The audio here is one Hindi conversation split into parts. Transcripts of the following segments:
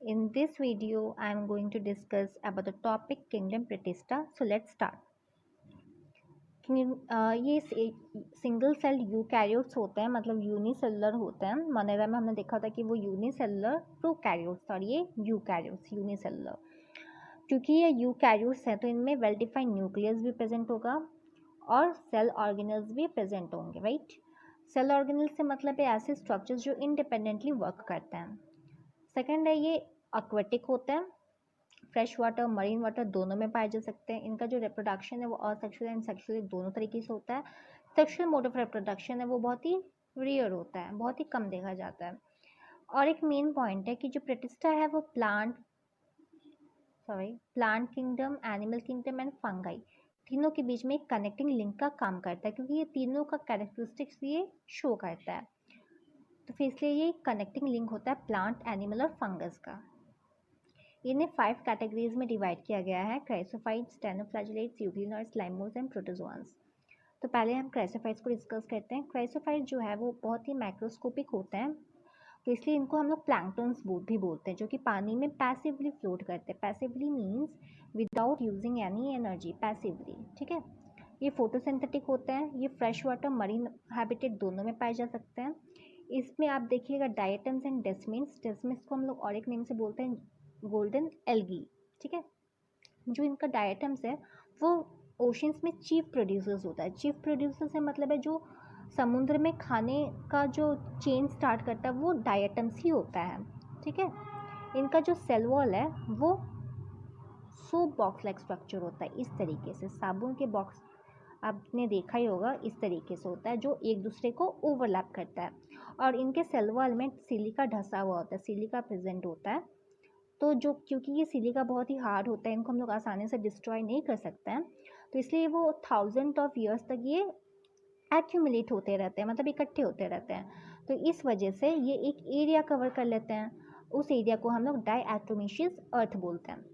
In this video, I am going to discuss about the topic kingdom Protista. So let's start. ये सिंगल सेल यूकैरियोट्स होते हैं, मतलब यूनिसेलुलर होते हैं। मोनेरा में हमने देखा था कि वो यूनिसेलुलर प्रोकैरियोट्स और ये यूकैरियोट्स यूनिसेलुलर। क्योंकि ये यूकैरियोट्स हैं तो इनमें वेल डिफाइंड न्यूक्लियस भी प्रेजेंट होगा और सेल ऑर्गेनल्स भी प्रेजेंट होंगे, राइट। सेल ऑर्गेनल्स से मतलब है ऐसे स्ट्रक्चर्स जो इंडिपेंडेंटली वर्क करते हैं। सेकेंड है ये एक्वेटिक होते हैं, फ्रेश वाटर मरीन वाटर दोनों में पाए जा सकते हैं। इनका जो रिप्रोडक्शन है वो असेक्सुअल एंड सेक्सुअल दोनों तरीके से होता है। सेक्सुअल मोड ऑफ रिप्रोडक्शन है वो बहुत ही रेयर होता है, बहुत ही कम देखा जाता है। और एक मेन पॉइंट है कि जो प्रोटिस्टा है वो plant kingdom, animal kingdom and fungi तीनों के बीच में एक कनेक्टिंग लिंक का काम करता है, क्योंकि ये तीनों का कैरेक्टरिस्टिक्स ये शो करता है। तो फिर इसलिए ये कनेक्टिंग लिंक होता है प्लांट, एनिमल और फंगस का। इन्हें 5 कैटेगरीज में डिवाइड किया गया है: क्राइसोफाइट्स, डायनोफ्लैजेलेट्स, यूग्लिनॉइड्स, लाइमोल्ड्स एंड प्रोटोजोआन्स। तो पहले हम क्राइसोफाइट्स को डिस्कस करते हैं। क्राइसोफाइट्स जो है वो बहुत ही माइक्रोस्कोपिक होते हैं, तो इसलिए इनको हम लोग प्लैंक्टन्स भी बोलते हैं, जो कि पानी में पैसिवली फ्लोट करते हैं। Passively means without using any energy, passively, ठीक है। ये फोटोसिंथेटिक होते हैं। ये फ्रेश वाटर मरीन हैबिटेट दोनों में पाए जा सकते हैं। इसमें आप देखिएगा डायटम्स एंड डेस्मिन्स। डेस्मिन्स को हम लोग और एक नेम से बोलते हैं गोल्डन एल्गी, ठीक है। जो इनका डायटम्स है वो ओशंस में चीफ प्रोड्यूसर्स होता है। चीफ प्रोड्यूसर से मतलब है जो समुद्र में खाने का जो चेन स्टार्ट करता है वो डायटम्स ही होता है, ठीक है। इनका जो सेल वॉल है वो सोप बॉक्स लाइक स्ट्रक्चर होता है। इस तरीके से साबुन के बॉक्स आपने देखा ही होगा, इस तरीके से होता है जो एक दूसरे को ओवरलैप करता है। और इनके सेल वॉल में सिलिका ढसा हुआ होता है, सिलिका प्रेजेंट होता है। तो जो क्योंकि ये सिलिका बहुत ही हार्ड होता है, इनको हम लोग आसानी से डिस्ट्रॉय नहीं कर सकते हैं, तो इसलिए वो 1000 ऑफ ईयर्स तक ये एक्यूमुलेट होते रहते हैं, मतलब इकट्ठे होते रहते हैं। तो इस वजह से ये एक एरिया कवर कर लेते हैं। उस एरिया को हम लोग डायटोमिशियस अर्थ बोलते हैं।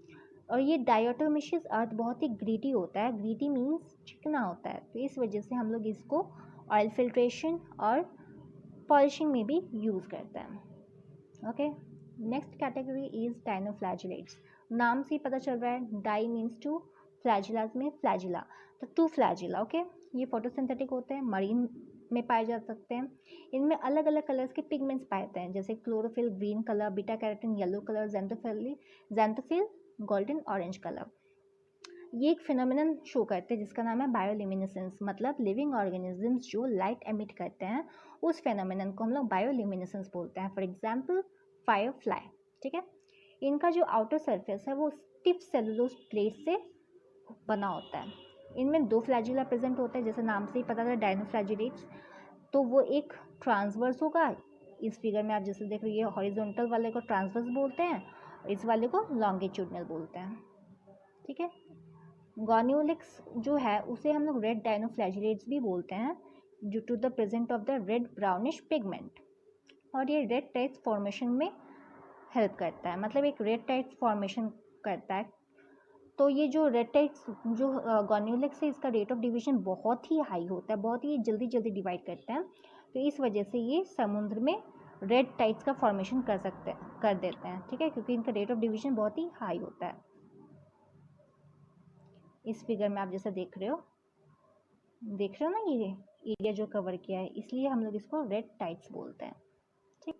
और ये डायटोमिशियस अर्थ बहुत ही ग्रीटी होता है। ग्रीटी मीन्स चिकना होता है, तो इस वजह से हम लोग इसको ऑयल फिल्ट्रेशन और पॉलिशिंग में भी यूज़ करते हैं। Okay, next category is dinoflagellates. नाम से ही पता चल रहा है, डाई मीन्स टू, फ्लैजिलास में फ्लैजिला, तो 2 फ्लैजिला। ओके, ये फोटोसिंथेटिक होते हैं, मरीन में पाए जा सकते हैं। इनमें अलग अलग कलर्स के पिगमेंट्स पाए जाते हैं, जैसे chlorophyll green colour, beta carotene yellow colour, xanthophyll golden orange colour. ये एक फिनोमिनन शो करते हैं जिसका नाम है बायोल्यूमिनेसेंस, मतलब लिविंग ऑर्गेनिजम्स जो लाइट एमिट करते हैं उस फिनोमिनन को हम लोग बायोल्यूमिनेसेंस बोलते हैं। फॉर एग्जांपल फायर फ्लाई, ठीक है। इनका जो आउटर सरफेस है वो स्टिफ सेलुलोज प्लेट से बना होता है। इनमें 2 फ्लैजिला प्रेजेंट होते हैं, जैसे नाम से ही पता था डाइनोफ्लैजिलेट्स। तो वो एक ट्रांसवर्स होगा, इस फिगर में आप जैसे देख रहे हो, ये हॉरिजॉन्टल वाले को ट्रांसवर्स बोलते हैं और इस वाले को लॉन्गिट्यूडनल बोलते हैं, ठीक है। गॉन्यूलिक्स जो है उसे हम लोग रेड डाइनोफ्लैजिलेट्स भी बोलते हैं, due to the present of the red brownish pigment. और ये रेड टाइट्स फॉर्मेशन में हेल्प करता है, मतलब एक रेड टाइट्स फॉर्मेशन करता है। तो ये जो रेड टाइट्स जो गॉन्यूलिक्स है, इसका रेट ऑफ डिवीजन बहुत ही हाई होता है, बहुत ही जल्दी जल्दी डिवाइड करते हैं। तो इस वजह से ये समुद्र में रेड टाइट्स का फॉर्मेशन कर देते हैं, ठीक है, क्योंकि इनका रेट ऑफ डिवीजन बहुत ही हाई होता है। इस फिगर में आप जैसा देख रहे हो ना, ये एरिया जो कवर किया है, इसलिए हम लोग इसको रेड टाइट्स बोलते हैं, ठीक।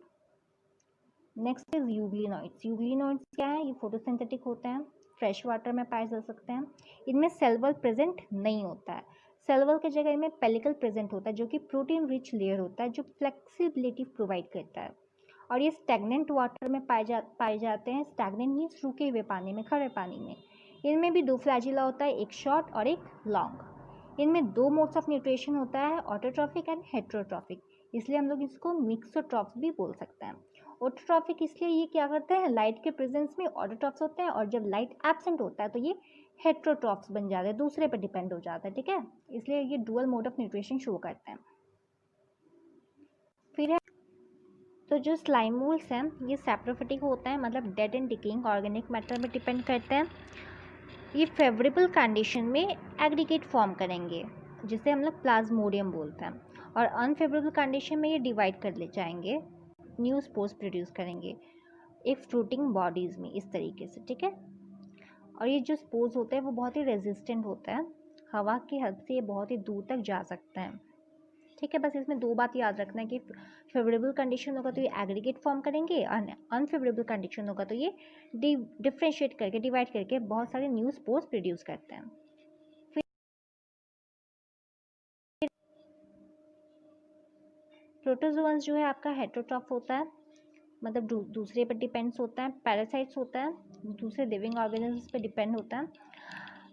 Next is euglenoids. यूग्लिनॉइड्स क्या है? ये फोटोसिंथेटिक होते हैं, फ्रेश वाटर में पाए जा सकते हैं। इनमें सेल वॉल प्रेजेंट नहीं होता है। सेल वॉल की जगह इनमें पेलिकल प्रेजेंट होता है, जो कि प्रोटीन रिच लेयर होता है जो फ्लेक्सिबिलिटी प्रोवाइड करता है। और ये स्टैग्नेंट वाटर में पाए जाते हैं। स्टैग्नेंट मीन्स रुके हुए पानी में, खड़े पानी में। इनमें भी 2 फ्लैजिला होता है, एक शॉर्ट और एक लॉन्ग। इनमें 2 मोड्स ऑफ न्यूट्रिशन होता है, ऑटोट्रॉफिक एंड हेट्रोट्रॉफिक, इसलिए हम लोग इसको मिक्सोट्रॉफ्स भी बोल सकते हैं। ऑटोट्रॉफिक इसलिए ये क्या करते हैं, लाइट के प्रेजेंस में ऑटोट्रॉफ्स होते हैं, और जब लाइट एब्सेंट होता है तो ये हेट्रोट्रॉफ्स बन जाते हैं, दूसरे पर डिपेंड हो जाता है, ठीक है। इसलिए ये dual mode of nutrition show करते हैं। फिर है तो जो स्लाइम मोल्ड्स हैं ये सैप्रोफिटिक होते हैं, मतलब dead and decaying organic matter में डिपेंड करते हैं। ये फेवरेबल कंडीशन में एग्रीगेट फॉर्म करेंगे, जिसे हम लोग प्लाज्मोडियम बोलते हैं, और अनफेवरेबल कंडीशन में ये डिवाइड कर ले जाएंगे, न्यू स्पोर्स प्रोड्यूस करेंगे। एक फ्रूटिंग बॉडीज़ में इस तरीके से, ठीक है। और ये जो स्पोर्स होते हैं वो बहुत ही रेजिस्टेंट होता है, हवा की हेल्प से ये बहुत ही दूर तक जा सकते हैं, ठीक है। बस इसमें 2 बात याद रखना है कि फेवरेबल कंडीशन होगा तो ये एग्रीगेट फॉर्म करेंगे और अनफेवरेबल कंडीशन होगा तो ये डिफ्रेंशिएट करके, डिवाइड करके बहुत सारे न्यू स्पोर्स प्रोड्यूस करते हैं। प्रोटोजोअन्स जो है आपका हेटेरोट्रॉफ होता है, मतलब दूसरे पर डिपेंड्स होता है। पैरासाइट्स होता है, दूसरे लिविंग ऑर्गेनिजम्स पे डिपेंड होता है।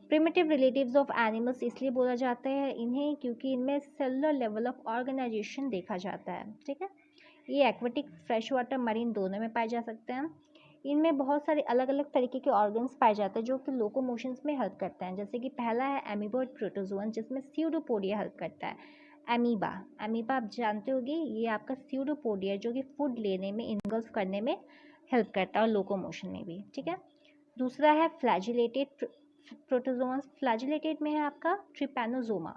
प्रिमिटिव रिलेटिव्स ऑफ एनिमल्स इसलिए बोला जाता है इन्हें क्योंकि इनमें सेलुलर लेवल ऑफ ऑर्गेनाइजेशन देखा जाता है, ठीक है। ये एक्वेटिक, फ्रेश वाटर, मरीन दोनों में पाए जा सकते हैं। इनमें बहुत सारे अलग अलग तरीके के ऑर्गन्स पाए जाते हैं जो कि लोकोमोशंस में हेल्प करते हैं। जैसे कि पहला है एमीबॉइड प्रोटोजोअन, जिसमें स्यूडोपोडिया हेल्प करता है। एमीबा आप जानते होंगे, ये आपका स्यूडोपोडिया जो कि फूड लेने में, इनगल्फ करने में हेल्प करता है और लोकोमोशन में भी, ठीक है। दूसरा है फ्लैजिलेटेड प्रोटोजोअन्स। फ्लैजिलेटेड में है आपका ट्रिपैनोजोमा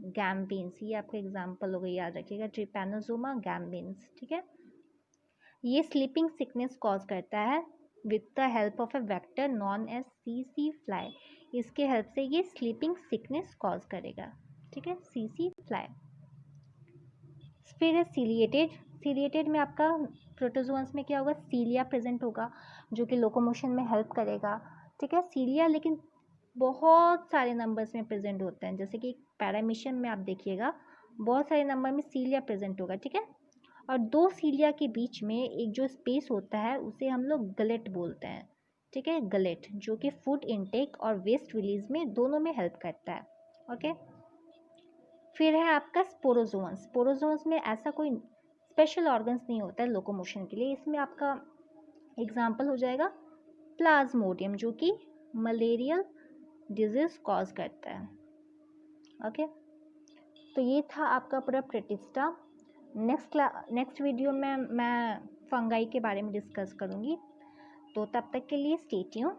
गैम्बिन्स, ये आपका एग्जाम्पल हो गई, याद रखिएगा, ट्रिपैनोजोमा गैम्बिन्स, ठीक है। ये स्लीपिंग सिकनेस कॉज करता है with the help of a vector known as सीसी फ्लाई। इसके हेल्प से ये स्लीपिंग सिकनेस कॉज करेगा, ठीक है, सीसी फ्लाई। फिर है सीलिएटेड में आपका प्रोटोजोअन्स में क्या होगा, सीलिया प्रेजेंट होगा जो कि लोकोमोशन में हेल्प करेगा, ठीक है। सीलिया लेकिन बहुत सारे नंबर्स में प्रेजेंट होते हैं, जैसे कि पैरामीशियम में आप देखिएगा बहुत सारे नंबर में सीलिया प्रेजेंट होगा, ठीक है। और 2 सीलिया के बीच में एक जो स्पेस होता है उसे हम लोग गलेट बोलते हैं, ठीक है, गलेट, जो कि फूड इनटेक और वेस्ट रिलीज में दोनों में हेल्प करता है, ओके। फिर है आपका स्पोरोजोन्स में ऐसा कोई स्पेशल ऑर्गन्स नहीं होता है लोकोमोशन के लिए। इसमें आपका एग्जाम्पल हो जाएगा प्लाज्मोडियम, जो कि मलेरियल डिजीज कॉज करता है, ओके। तो ये था आपका पूरा प्रोटिस्टा। नेक्स्ट वीडियो में मैं फंगाई के बारे में डिस्कस करूँगी, तो तब तक के लिए स्टे ट्यून्ड।